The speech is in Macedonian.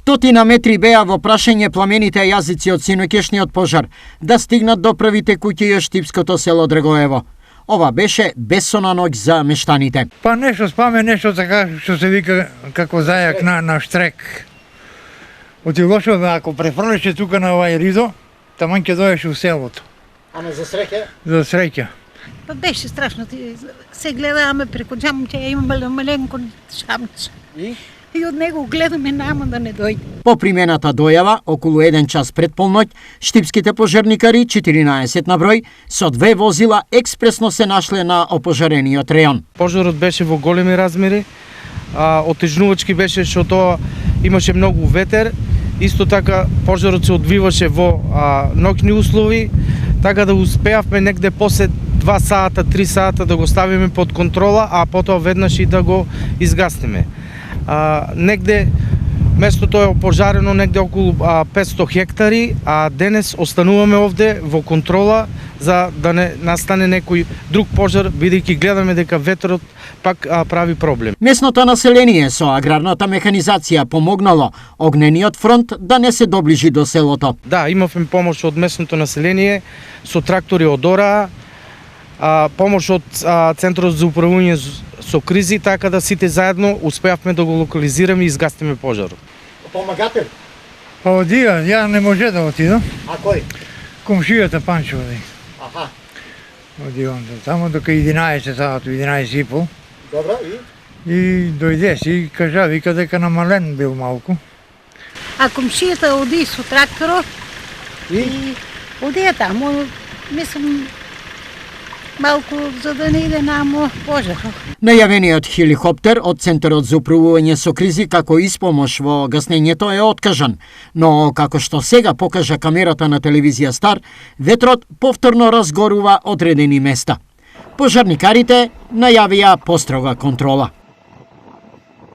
Стотина метри беа во прашање пламените јазици од синоќешниот пожар да стигнат до првите куќи од штипското село Драгоево. Ова беше бесона ноќ за мештаните. Па нешто спаме, нешто така што се вика како зајак на штрек. Оти лошо, ако префрлеше тука на овај ридо, таман ќе доеш у селото. Ама за среќа? За среќа. Па беше страшно. Се гледаме преку джамче, имаме маленко шамче. И од него гледаме намо да не дојде. По примената дојава, околу 1 час пред полноќ, штипските пожарникари, 14 на број, со 2 возила експресно се нашле на опожарениот реон. Пожарот беше во големи размери, отежнувачки беше што тоа имаше многу ветер, исто така пожарот се одвиваше во ноќни услови, така да успеавме негде после 2 сата, 3 сата да го ставиме под контрола, а потоа веднаш и да го изгаснеме. Негде местото е опожарено негде околу 500 хектари, а денес остануваме овде во контрола за да не настане некој друг пожар, бидејќи гледаме дека ветерот пак прави проблем. Местното население со аграрната механизација помогнало огнениот фронт да не се доближи до селото. Да, имавме помош од местното население со трактори од ОРА, помош од Центарот за управување со кризи, така да сите заедно успеавме да го локализираме и изгасниме пожарот. Помагате? Па одија, ја не може да отидам. А кој? Комшијата Панчо оди. Аха. Одивам таму до 11 саат, 11:30. Добро, И дојде си и кажа, вика дека намален бил малку. А комшијата оди со тракторот и одија таму, мислам, малку за да не иде намо пожарот. Најавениот хеликоптер од Центарот за управување со кризи како испомош во гаснењето е откажан, но како што сега покажа камерата на телевизија Стар, ветрот повторно разгорува одредени места. Пожарникарите најавија построга контрола.